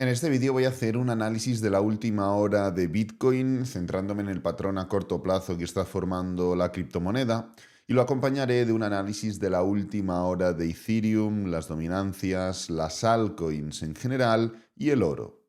En este vídeo voy a hacer un análisis de la última hora de Bitcoin, centrándome en el patrón a corto plazo que está formando la criptomoneda, y lo acompañaré de un análisis de la última hora de Ethereum, las dominancias, las altcoins en general y el oro.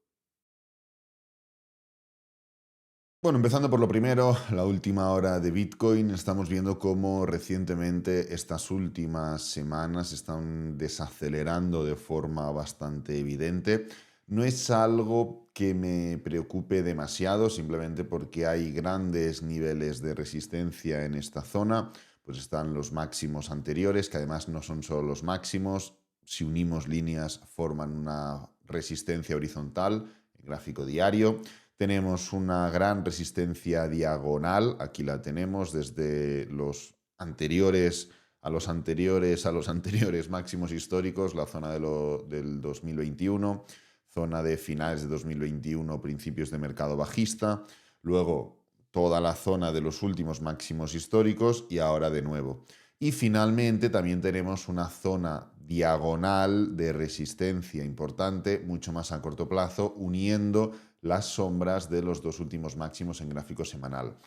Bueno, empezando por lo primero, la última hora de Bitcoin, estamos viendo cómo recientemente estas últimas semanas están desacelerando de forma bastante evidente. No es algo que me preocupe demasiado, simplemente porque hay grandes niveles de resistencia en esta zona, pues están los máximos anteriores, que además no son solo los máximos, si unimos líneas forman una resistencia horizontal en gráfico diario. Tenemos una gran resistencia diagonal, aquí la tenemos desde los anteriores a los anteriores máximos históricos, la zona del 2021, zona de finales de 2021, principios de mercado bajista, luego toda la zona de los últimos máximos históricos y ahora de nuevo. Y finalmente también tenemos una zona diagonal de resistencia importante, mucho más a corto plazo, uniendo las sombras de los dos últimos máximos en gráfico semanal.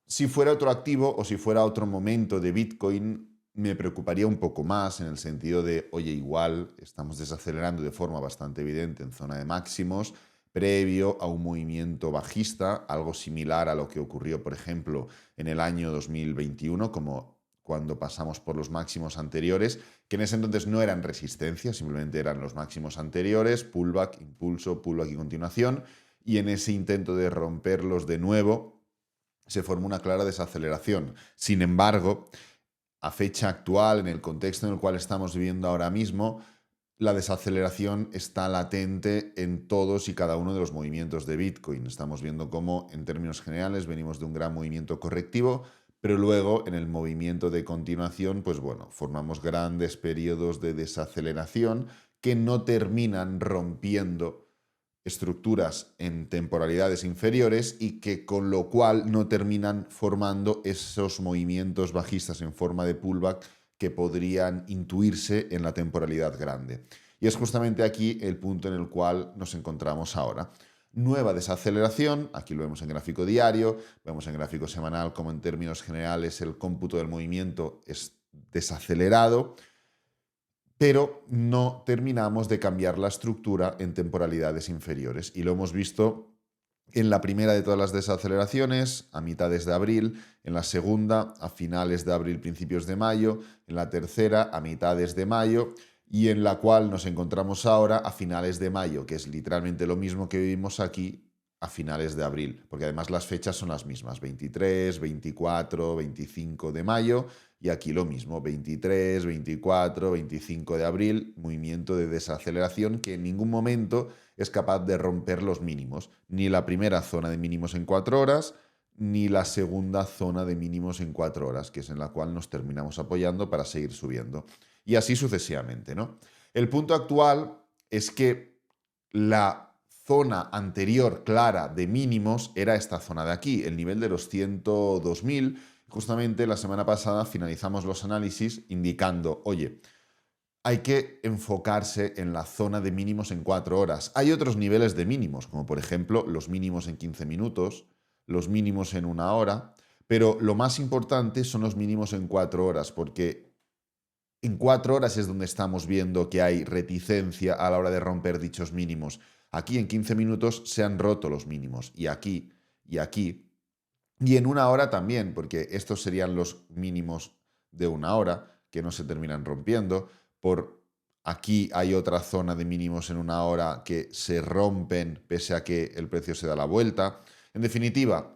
Si fuera otro activo o si fuera otro momento de Bitcoin, me preocuparía un poco más en el sentido de, oye, igual estamos desacelerando de forma bastante evidente en zona de máximos, previo a un movimiento bajista, algo similar a lo que ocurrió, por ejemplo, en el año 2021, como cuando pasamos por los máximos anteriores, que en ese entonces no eran resistencia, simplemente eran los máximos anteriores, pullback, impulso, pullback y continuación, y en ese intento de romperlos de nuevo, se formó una clara desaceleración. Sin embargo, a fecha actual, en el contexto en el cual estamos viviendo ahora mismo, la desaceleración está latente en todos y cada uno de los movimientos de Bitcoin. Estamos viendo cómo, en términos generales, venimos de un gran movimiento correctivo, pero luego, en el movimiento de continuación, pues bueno, formamos grandes periodos de desaceleración que no terminan rompiendo estructuras en temporalidades inferiores y que con lo cual no terminan formando esos movimientos bajistas en forma de pullback que podrían intuirse en la temporalidad grande. Y es justamente aquí el punto en el cual nos encontramos ahora. Nueva desaceleración, aquí lo vemos en gráfico diario, vemos en gráfico semanal como en términos generales el cómputo del movimiento es desacelerado, pero no terminamos de cambiar la estructura en temporalidades inferiores. Y lo hemos visto en la primera de todas las desaceleraciones, a mitades de abril, en la segunda, a finales de abril, principios de mayo, en la tercera, a mitades de mayo, y en la cual nos encontramos ahora a finales de mayo, que es literalmente lo mismo que vivimos aquí a finales de abril, porque además las fechas son las mismas, 23, 24, 25 de mayo, y aquí lo mismo, 23, 24, 25 de abril, movimiento de desaceleración que en ningún momento es capaz de romper los mínimos, ni la primera zona de mínimos en 4 horas, ni la segunda zona de mínimos en 4 horas, que es en la cual nos terminamos apoyando para seguir subiendo. Y así sucesivamente, ¿no? El punto actual es que la zona anterior clara de mínimos era esta zona de aquí, el nivel de los 102.000. Justamente la semana pasada finalizamos los análisis indicando, oye, hay que enfocarse en la zona de mínimos en 4 horas. Hay otros niveles de mínimos, como por ejemplo los mínimos en 15 minutos, los mínimos en 1 hora, pero lo más importante son los mínimos en 4 horas, porque en 4 horas es donde estamos viendo que hay reticencia a la hora de romper dichos mínimos. Aquí en 15 minutos se han roto los mínimos, y aquí, y aquí, y en 1 hora también, porque estos serían los mínimos de 1 hora que no se terminan rompiendo. Por aquí hay otra zona de mínimos en 1 hora que se rompen pese a que el precio se da la vuelta. En definitiva,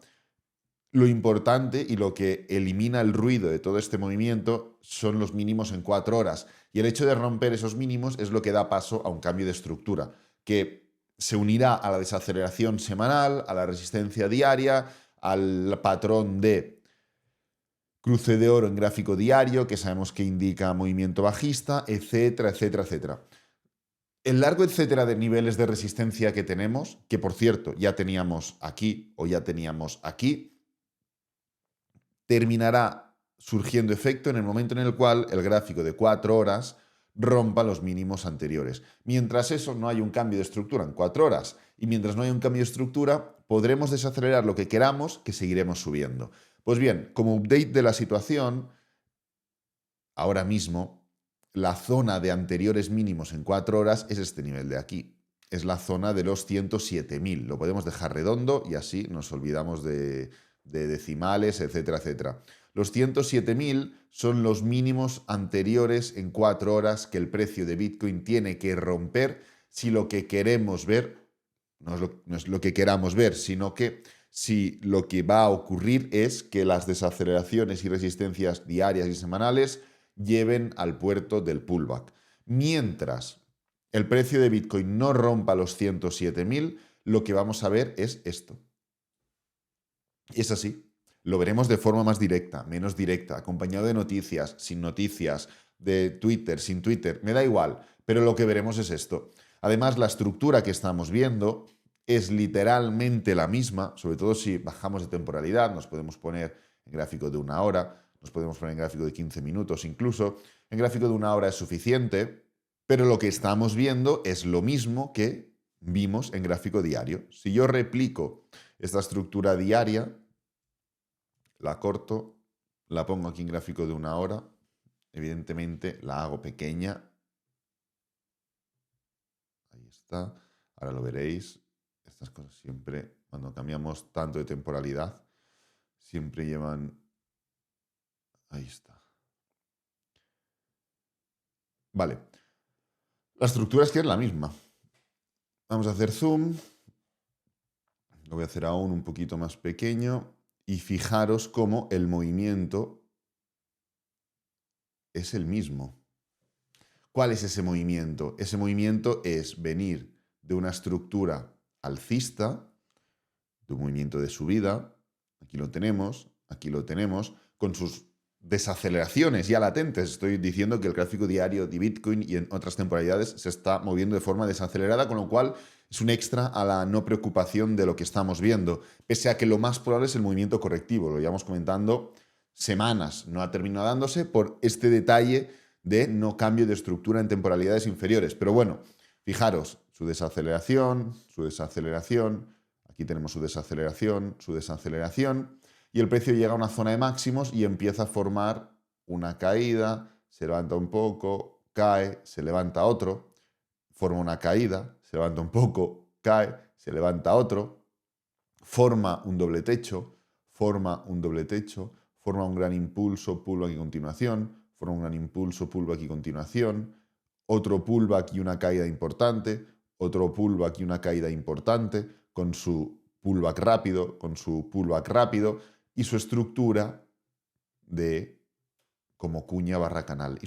lo importante y lo que elimina el ruido de todo este movimiento son los mínimos en 4 horas. Y el hecho de romper esos mínimos es lo que da paso a un cambio de estructura, que se unirá a la desaceleración semanal, a la resistencia diaria, al patrón de cruce de oro en gráfico diario, que sabemos que indica movimiento bajista, etcétera, etcétera, etcétera. El largo etcétera de niveles de resistencia que tenemos, que por cierto ya teníamos aquí o ya teníamos aquí, terminará surgiendo efecto en el momento en el cual el gráfico de 4 horas rompa los mínimos anteriores. Mientras eso no hay un cambio de estructura en 4 horas y mientras no haya un cambio de estructura, podremos desacelerar lo que queramos, que seguiremos subiendo. Pues bien, como update de la situación, ahora mismo la zona de anteriores mínimos en 4 horas es este nivel de aquí. Es la zona de los 107.000. Lo podemos dejar redondo y así nos olvidamos de decimales, etcétera, etcétera. Los 107.000 son los mínimos anteriores en 4 horas que el precio de Bitcoin tiene que romper si lo que queremos ver, no es lo que queramos ver, sino que si lo que va a ocurrir es que las desaceleraciones y resistencias diarias y semanales lleven al puerto del pullback. Mientras el precio de Bitcoin no rompa los 107.000, lo que vamos a ver es esto. Es así. Lo veremos de forma más directa, menos directa, acompañado de noticias, sin noticias, de Twitter, sin Twitter, me da igual, pero lo que veremos es esto. Además, la estructura que estamos viendo es literalmente la misma, sobre todo si bajamos de temporalidad, nos podemos poner en gráfico de 1 hora, nos podemos poner en gráfico de 15 minutos incluso, en gráfico de 1 hora es suficiente, pero lo que estamos viendo es lo mismo que vimos en gráfico diario. Si yo replico esta estructura diaria, la corto, la pongo aquí en gráfico de 1 hora, evidentemente la hago pequeña, ahí está, ahora lo veréis, estas cosas siempre, cuando cambiamos tanto de temporalidad, siempre llevan, ahí está. Vale, la estructura es que es la misma. Vamos a hacer zoom, lo voy a hacer aún un poquito más pequeño y fijaros cómo el movimiento es el mismo. ¿Cuál es ese movimiento? Ese movimiento es venir de una estructura alcista, de un movimiento de subida, aquí lo tenemos, con sus desaceleraciones ya latentes. Estoy diciendo que el gráfico diario de Bitcoin y en otras temporalidades se está moviendo de forma desacelerada, con lo cual es un extra a la no preocupación de lo que estamos viendo, pese a que lo más probable es el movimiento correctivo. Lo llevamos comentando semanas, no ha terminado dándose por este detalle de no cambio de estructura en temporalidades inferiores. Pero bueno, fijaros, su desaceleración, aquí tenemos su desaceleración, y el precio llega a una zona de máximos y empieza a formar una caída, se levanta un poco, cae, se levanta otro, forma una caída, se levanta un poco, cae, se levanta otro, forma un doble techo, forma un gran impulso, pullback y continuación, forma un gran impulso, pullback y continuación, otro pullback y una caída importante, otro pullback y una caída importante, con su pullback rápido, y su estructura de como cuña barra canal.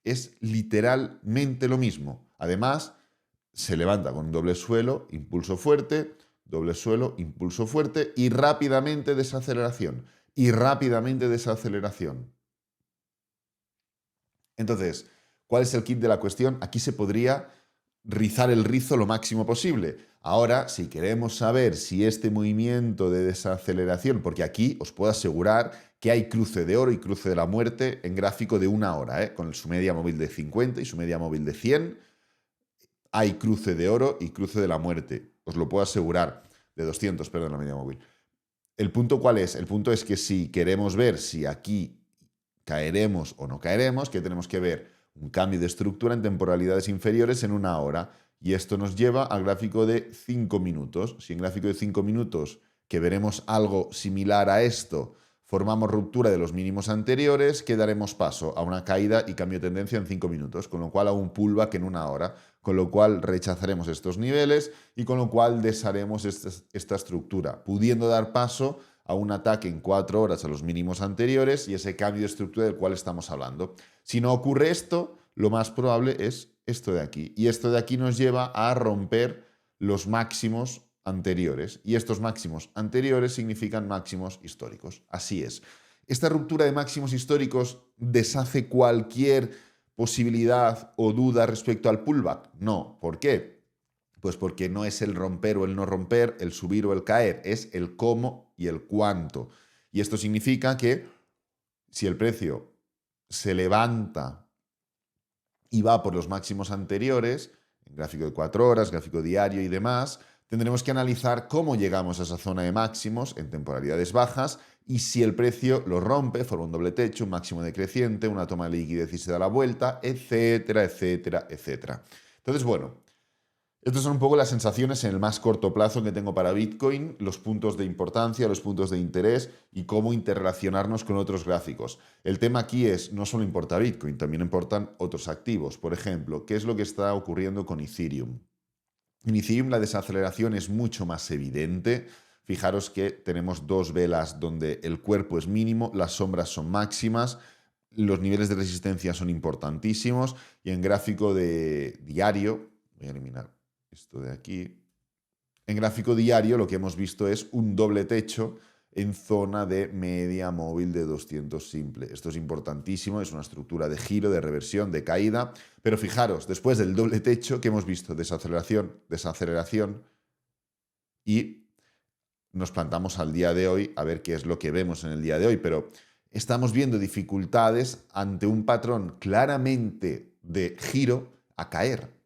Es literalmente lo mismo. Además, se levanta con un doble suelo, impulso fuerte, doble suelo, impulso fuerte y rápidamente desaceleración. Entonces, ¿cuál es el kit de la cuestión? Aquí se podría rizar el rizo lo máximo posible. Ahora, si queremos saber si este movimiento de desaceleración, porque aquí os puedo asegurar que hay cruce de oro y cruce de la muerte en gráfico de 1 hora, con su media móvil de 50 y su media móvil de 100, hay cruce de oro y cruce de la muerte. Os lo puedo asegurar. De 200, perdón, la media móvil. ¿El punto cuál es? El punto es que si queremos ver si aquí caeremos o no caeremos, que tenemos que ver un cambio de estructura en temporalidades inferiores en 1 hora. Y esto nos lleva al gráfico de 5 minutos. Si en gráfico de 5 minutos, que veremos algo similar a esto, formamos ruptura de los mínimos anteriores, que daremos paso a una caída y cambio de tendencia en 5 minutos, con lo cual a un pullback en 1 hora, con lo cual rechazaremos estos niveles y con lo cual desharemos esta estructura, pudiendo dar paso a un ataque en 4 horas a los mínimos anteriores y ese cambio de estructura del cual estamos hablando. Si no ocurre esto, lo más probable es esto de aquí. Y esto de aquí nos lleva a romper los máximos anteriores. Y estos máximos anteriores significan máximos históricos. Así es. ¿Esta ruptura de máximos históricos deshace cualquier posibilidad o duda respecto al pullback? No. ¿Por qué? Pues porque no es el romper o el no romper, el subir o el caer, es el cómo y el cuánto. Y esto significa que si el precio se levanta y va por los máximos anteriores, en gráfico de 4 horas, gráfico diario y demás, tendremos que analizar cómo llegamos a esa zona de máximos en temporalidades bajas y si el precio lo rompe, forma un doble techo, un máximo decreciente, una toma de liquidez y se da la vuelta, etcétera, etcétera, etcétera. Entonces, bueno, estas son un poco las sensaciones en el más corto plazo que tengo para Bitcoin, los puntos de importancia, los puntos de interés y cómo interrelacionarnos con otros gráficos. El tema aquí es, no solo importa Bitcoin, también importan otros activos. Por ejemplo, ¿qué es lo que está ocurriendo con Ethereum? En Ethereum la desaceleración es mucho más evidente. Fijaros que tenemos dos velas donde el cuerpo es mínimo, las sombras son máximas, los niveles de resistencia son importantísimos y en gráfico de diario, voy a eliminar esto de aquí, en gráfico diario lo que hemos visto es un doble techo en zona de media móvil de 200 simple. Esto es importantísimo, es una estructura de giro, de reversión, de caída, pero fijaros, después del doble techo que hemos visto, desaceleración, desaceleración, y nos plantamos al día de hoy a ver qué es lo que vemos en el día de hoy, pero estamos viendo dificultades ante un patrón claramente de giro a caer.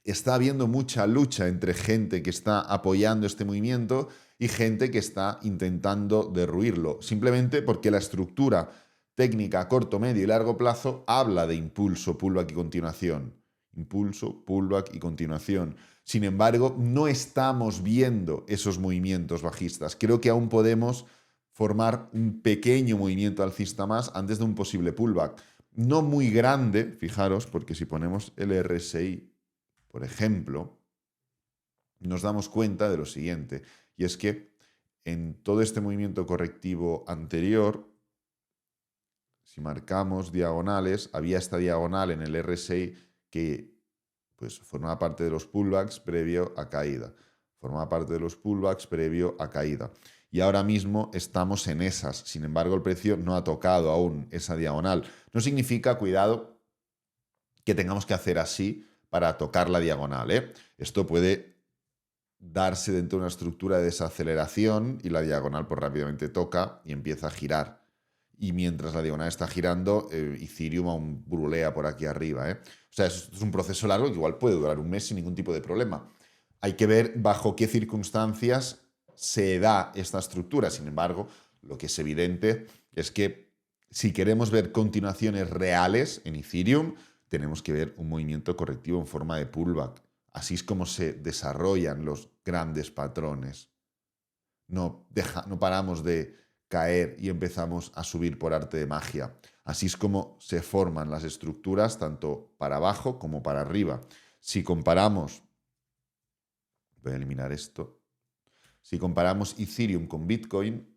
Está habiendo mucha lucha entre gente que está apoyando este movimiento y gente que está intentando derruirlo, simplemente porque la estructura técnica a corto, medio y largo plazo habla de impulso, pullback y continuación. Impulso, pullback y continuación. Sin embargo, no estamos viendo esos movimientos bajistas. Creo que aún podemos formar un pequeño movimiento alcista más antes de un posible pullback. No muy grande, fijaros, porque si ponemos el RSI, por ejemplo, nos damos cuenta de lo siguiente, y es que en todo este movimiento correctivo anterior, si marcamos diagonales, había esta diagonal en el RSI que pues, formaba parte de los pullbacks previo a caída. Formaba parte de los pullbacks previo a caída. Y ahora mismo estamos en esas. Sin embargo, el precio no ha tocado aún esa diagonal. No significa, cuidado, que tengamos que hacer así para tocar la diagonal, ¿eh? Esto puede darse dentro de una estructura de desaceleración y la diagonal pues rápidamente toca y empieza a girar. Y mientras la diagonal está girando, Ethereum aún brulea por aquí arriba, ¿eh? O sea, es un proceso largo que igual puede durar un mes sin ningún tipo de problema. Hay que ver bajo qué circunstancias se da esta estructura. Sin embargo, lo que es evidente es que si queremos ver continuaciones reales en Ethereum, tenemos que ver un movimiento correctivo en forma de pullback. Así es como se desarrollan los grandes patrones. No paramos de caer y empezamos a subir por arte de magia. Así es como se forman las estructuras tanto para abajo como para arriba. Si comparamos, voy a eliminar esto, si comparamos Ethereum con Bitcoin,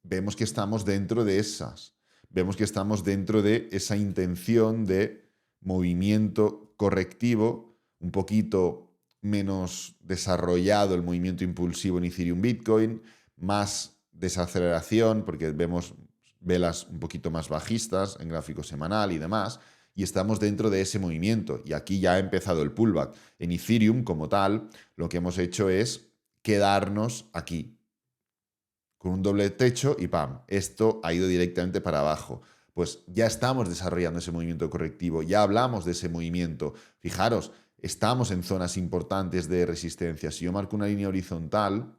vemos que estamos dentro de esas. Vemos que estamos dentro de esa intención de movimiento correctivo, un poquito menos desarrollado el movimiento impulsivo en Ethereum Bitcoin, más desaceleración, porque vemos velas un poquito más bajistas en gráfico semanal y demás, y estamos dentro de ese movimiento. Y aquí ya ha empezado el pullback. En Ethereum, como tal, lo que hemos hecho es quedarnos aquí, con un doble techo y ¡pam! Esto ha ido directamente para abajo. Pues ya estamos desarrollando ese movimiento correctivo, ya hablamos de ese movimiento. Fijaros, estamos en zonas importantes de resistencia. Si yo marco una línea horizontal,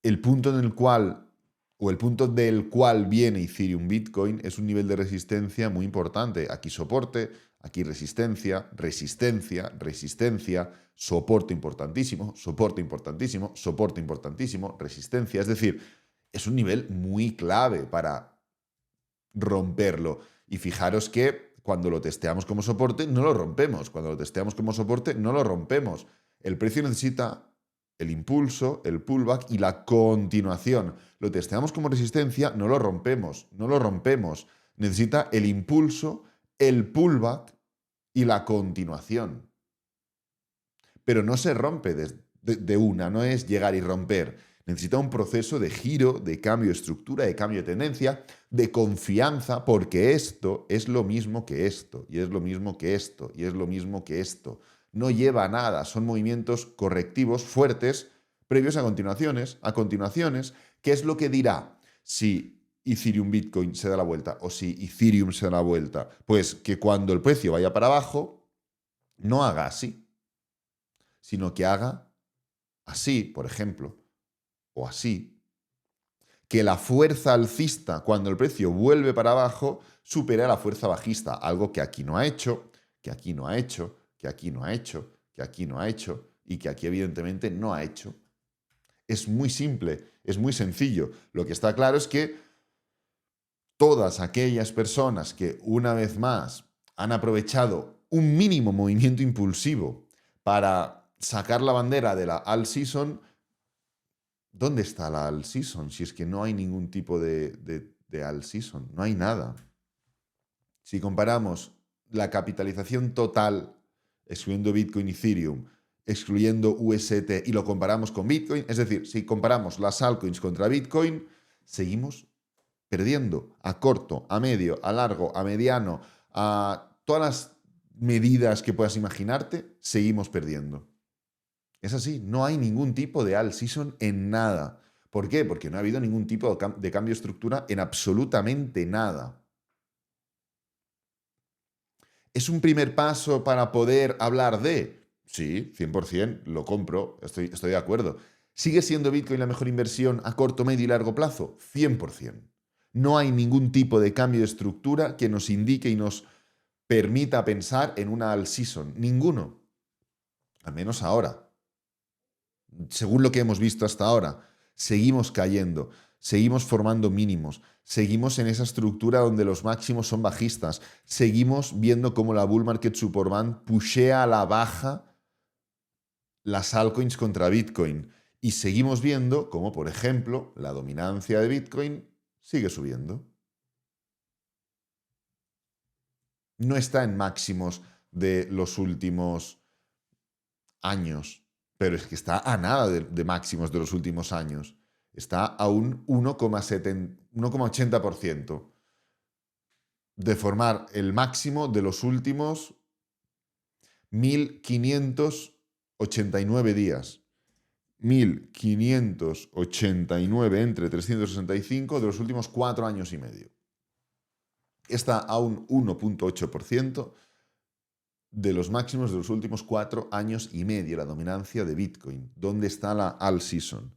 el punto en el cual, o el punto del cual viene Ethereum Bitcoin es un nivel de resistencia muy importante. Aquí soporte, aquí resistencia, resistencia, resistencia, soporte importantísimo, soporte importantísimo, soporte importantísimo, resistencia. Es decir, es un nivel muy clave para romperlo. Y fijaros que cuando lo testeamos como soporte, no lo rompemos. Cuando lo testeamos como soporte, no lo rompemos. El precio necesita el impulso, el pullback y la continuación. Lo testeamos como resistencia, no lo rompemos, no lo rompemos. Necesita el impulso, el pullback y la continuación. Pero no se rompe de una, no es llegar y romper. Necesita un proceso de giro, de cambio de estructura, de cambio de tendencia, de confianza, porque esto es lo mismo que esto, y es lo mismo que esto, y es lo mismo que esto. No lleva a nada, son movimientos correctivos fuertes previos a continuaciones. ¿Qué es lo que dirá si Ethereum Bitcoin se da la vuelta o si Ethereum se da la vuelta? Pues que cuando el precio vaya para abajo, no haga así, sino que haga así, por ejemplo, o así. Que la fuerza alcista, cuando el precio vuelve para abajo, supere a la fuerza bajista, algo que aquí no ha hecho, que aquí no ha hecho, que aquí no ha hecho, que aquí no ha hecho y que aquí evidentemente no ha hecho. Es muy simple, es muy sencillo. Lo que está claro es que todas aquellas personas que una vez más han aprovechado un mínimo movimiento impulsivo para sacar la bandera de la all season, ¿dónde está la all season? Si es que no hay ningún tipo de all season, no hay nada. Si comparamos la capitalización total, excluyendo Bitcoin y Ethereum, excluyendo UST y lo comparamos con Bitcoin, es decir, si comparamos las altcoins contra Bitcoin, seguimos perdiendo a corto, a medio, a largo, a mediano, a todas las medidas que puedas imaginarte, seguimos perdiendo. Es así, no hay ningún tipo de all season en nada. ¿Por qué? Porque no ha habido ningún tipo de cambio de estructura en absolutamente nada. ¿Es un primer paso para poder hablar de? Sí, 100%, lo compro, estoy de acuerdo. ¿Sigue siendo Bitcoin la mejor inversión a corto, medio y largo plazo? 100%. No hay ningún tipo de cambio de estructura que nos indique y nos permita pensar en una all season. Ninguno. Al menos ahora. Según lo que hemos visto hasta ahora, seguimos cayendo, seguimos formando mínimos, seguimos en esa estructura donde los máximos son bajistas, seguimos viendo cómo la bull market superband pushea a la baja las altcoins contra Bitcoin y seguimos viendo cómo, por ejemplo, la dominancia de Bitcoin sigue subiendo. No está en máximos de los últimos años, pero es que está a nada de máximos de los últimos años. Está a un 1,80% de formar el máximo de los últimos 1589 días. 1589 entre 365 de los últimos 4 años y medio. Está a un 1,8% de los máximos de los últimos 4 años y medio, la dominancia de Bitcoin. ¿Dónde está la all season?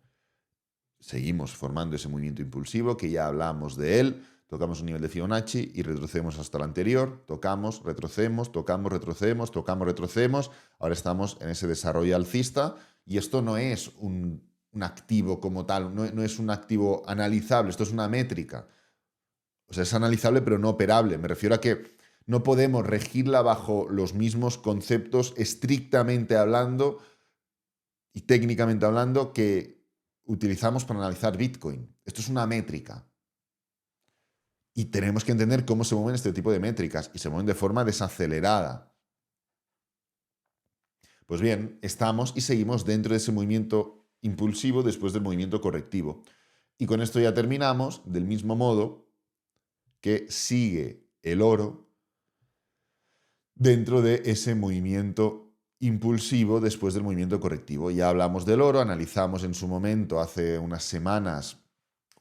Seguimos formando ese movimiento impulsivo que ya hablamos de él, tocamos un nivel de Fibonacci y retrocedemos hasta el anterior, tocamos, retrocedemos, tocamos, retrocedemos, tocamos, retrocedemos, ahora estamos en ese desarrollo alcista y esto no es un activo como tal, no es un activo analizable, esto es una métrica. O sea, es analizable pero no operable. Me refiero a que no podemos regirla bajo los mismos conceptos estrictamente hablando y técnicamente hablando que utilizamos para analizar Bitcoin. Esto es una métrica. Y tenemos que entender cómo se mueven este tipo de métricas y se mueven de forma desacelerada. Pues bien, estamos y seguimos dentro de ese movimiento impulsivo después del movimiento correctivo. Y con esto ya terminamos, del mismo modo que sigue el oro dentro de ese movimiento impulsivo después del movimiento correctivo. Ya hablamos del oro, analizamos en su momento, hace unas semanas,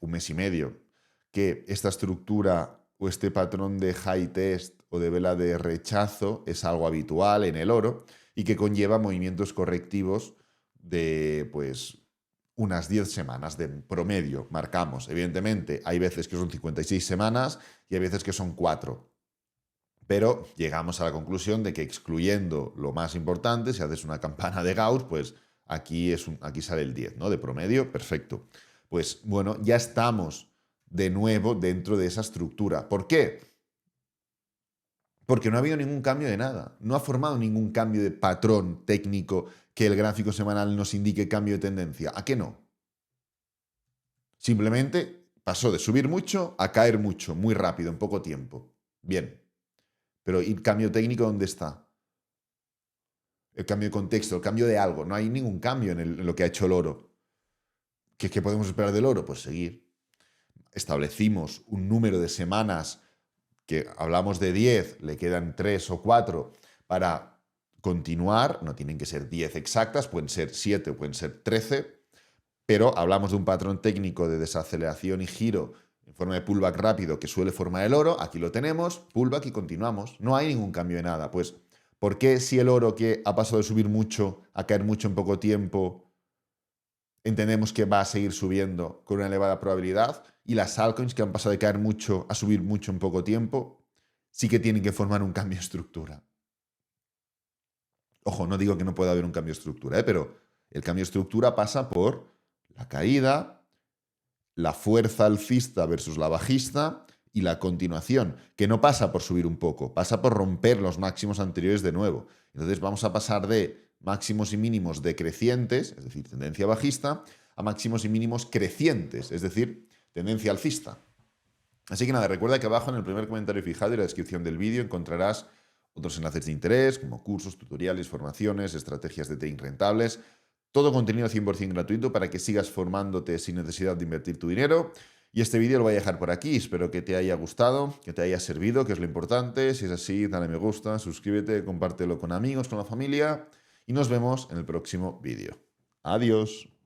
un mes y medio, que esta estructura o este patrón de high test o de vela de rechazo es algo habitual en el oro y que conlleva movimientos correctivos de pues unas 10 semanas de promedio, marcamos. Evidentemente, hay veces que son 56 semanas y hay veces que son 4. Pero llegamos a la conclusión de que excluyendo lo más importante, si haces una campana de Gauss, pues aquí sale el 10, ¿no? De promedio, perfecto. Pues bueno, ya estamos de nuevo dentro de esa estructura. ¿Por qué? Porque no ha habido ningún cambio de nada. No ha formado ningún cambio de patrón técnico que el gráfico semanal nos indique cambio de tendencia. ¿A qué no? Simplemente pasó de subir mucho a caer mucho, muy rápido, en poco tiempo. Bien. Pero ¿y el cambio técnico dónde está? El cambio de contexto, el cambio de algo. No hay ningún cambio en lo que ha hecho el oro. ¿Qué podemos esperar del oro? Pues seguir. Establecimos un número de semanas que hablamos de 10, le quedan 3 o 4 para continuar. No tienen que ser 10 exactas, pueden ser 7 o pueden ser 13, pero hablamos de un patrón técnico de desaceleración y giro en forma de pullback rápido que suele formar el oro, aquí lo tenemos, pullback y continuamos. No hay ningún cambio de nada. Pues, ¿por qué si el oro que ha pasado de subir mucho a caer mucho en poco tiempo, entendemos que va a seguir subiendo con una elevada probabilidad? Y las altcoins que han pasado de caer mucho a subir mucho en poco tiempo, sí que tienen que formar un cambio de estructura. Ojo, no digo que no pueda haber un cambio de estructura, pero el cambio de estructura pasa por la caída, la fuerza alcista versus la bajista y la continuación, que no pasa por subir un poco, pasa por romper los máximos anteriores de nuevo. Entonces vamos a pasar de máximos y mínimos decrecientes, es decir, tendencia bajista, a máximos y mínimos crecientes, es decir, tendencia alcista. Así que nada, recuerda que abajo en el primer comentario fijado y la descripción del vídeo encontrarás otros enlaces de interés, como cursos, tutoriales, formaciones, estrategias de trading rentables. Todo contenido 100% gratuito para que sigas formándote sin necesidad de invertir tu dinero. Y este vídeo lo voy a dejar por aquí. Espero que te haya gustado, que te haya servido, que es lo importante. Si es así, dale me gusta, suscríbete, compártelo con amigos, con la familia. Y nos vemos en el próximo vídeo. Adiós.